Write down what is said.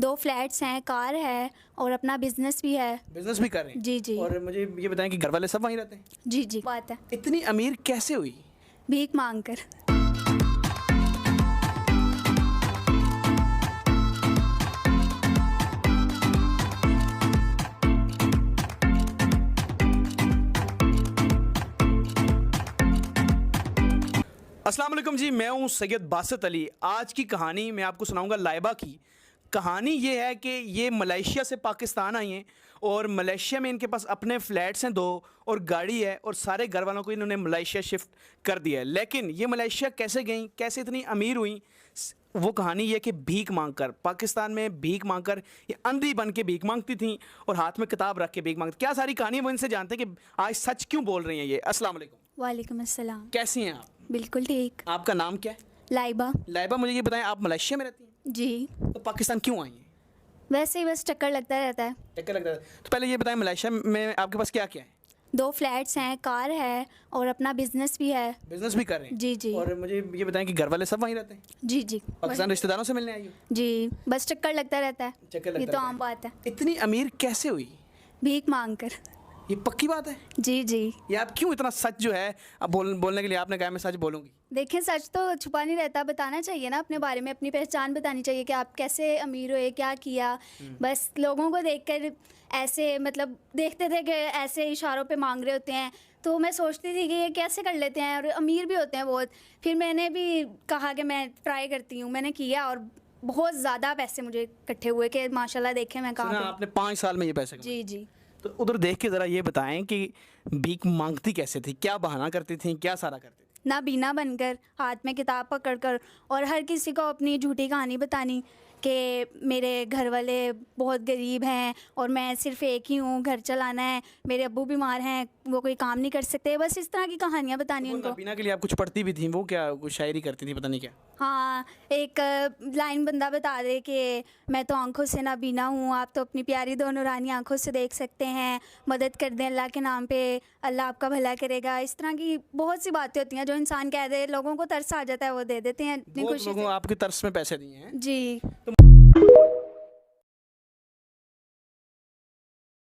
2 flats हैं, car है और अपना बिजनेस भी है। बिजनेस भी कर रहे हैं? जी जी। और मुझे ये बताएं कि घर वाले सब वहीं रहते हैं? जी जी बात है। इतनी अमीर कैसे हुई? भीख मांग कर। अस्सलाम वालेकुम जी, मैं हूं सैयद बासत अली। आज की कहानी मैं आपको सुनाऊंगा लाइबा की। कहानी ये है कि ये मलेशिया से पाकिस्तान आई हैं और मलेशिया में इनके पास अपने फ्लैट्स हैं 2 और गाड़ी है और सारे घर वालों को इन्होंने मलेशिया शिफ्ट कर दिया है। लेकिन ये मलेशिया कैसे गई, कैसे इतनी अमीर हुई, वो कहानी ये कि भीख मांगकर, पाकिस्तान में भीख मांगकर ये अंधी बन के भीख मांगती थी और हाथ में किताब रख के भीख मांगती। क्या सारी कहानी है वो इनसे जानते हैं कि आज सच क्यों बोल रही हैं ये। अस्सलाम वालेकुम। वालेकुम अस्सलाम। कैसी हैं आप? बिल्कुल ठीक। आपका नाम क्या है? लाइबा। लाइबा, मुझे ये बताएं, आप मलेशिया में रहती हैं जी। तो पाकिस्तान क्यों आई हैं? वैसे ही बस चक्कर लगता रहता है। चक्कर लगता है तो पहले ये बताएं, मलेशिया में आपके पास क्या क्या है? 2 फ्लैट्स हैं, कार है और अपना बिजनेस भी है। बिजनेस भी कर रहे हैं? जी जी। और मुझे ये बताएं कि घर वाले सब वहीं रहते हैं? जी जी। पाकिस्तान रिश्तेदारों से मिलने आई हो? जी बस चक्कर लगता रहता है। चक्कर लगता ये तो रहता आम बात है। इतनी अमीर कैसे हुई? भीख मांग कर। ये पक्की बात है? जी जी। ये आप क्यों इतना सच जो है अब बोलने के लिए आपने कहा मैं सच बोलूंगी? देखिए सच तो छुपा नहीं रहता, बताना चाहिए ना अपने बारे में, अपनी पहचान बतानी चाहिए कि आप कैसे अमीर हुए, क्या किया। बस लोगों को देखकर ऐसे मतलब देखते थे कि ऐसे इशारों पे मांग रहे होते हैं, तो मैं सोचती थी कि ये कैसे कर लेते हैं और अमीर भी होते हैं बहुत। फिर मैंने भी कहा कि मैं ट्राई करती हूँ, मैंने किया और बहुत ज़्यादा पैसे मुझे इकट्ठे हुए कि माशाल्लाह देखें मैं कहाँ सुना पे। आपने 5 साल में ये पैसे कमाए? जी जी। तो उधर देख के ज़रा ये बताएं कि भीख मांगती कैसे थी, क्या बहाना करती थी, क्या सारा करती थी? ना बीना बनकर, हाथ में किताब पकड़कर और हर किसी को अपनी झूठी कहानी बतानी कि मेरे घर वाले बहुत गरीब हैं और मैं सिर्फ एक ही हूँ, घर चलाना है, मेरे अब्बू बीमार हैं, वो कोई काम नहीं कर सकते। बस इस तरह की कहानियाँ बतानी उनको। नबीना के लिए आप कुछ पढ़ती भी थी, वो क्या कुछ शायरी करती थी, पता नहीं क्या? हाँ, एक लाइन बंदा बता दे कि मैं तो आंखों से नाबीना हूँ, आप तो अपनी प्यारी दो नूरानी आंखों से देख सकते हैं, मदद कर दें अल्लाह के नाम पे, अल्लाह आपका भला करेगा। इस तरह की बहुत सी बातें होती हैं जो इंसान कह दे, लोगों को तरस आ जाता है, वो दे देते हैं इतनी बहुत खुशी लोगों से। आपके तरस में पैसे दिए हैं। जी। तो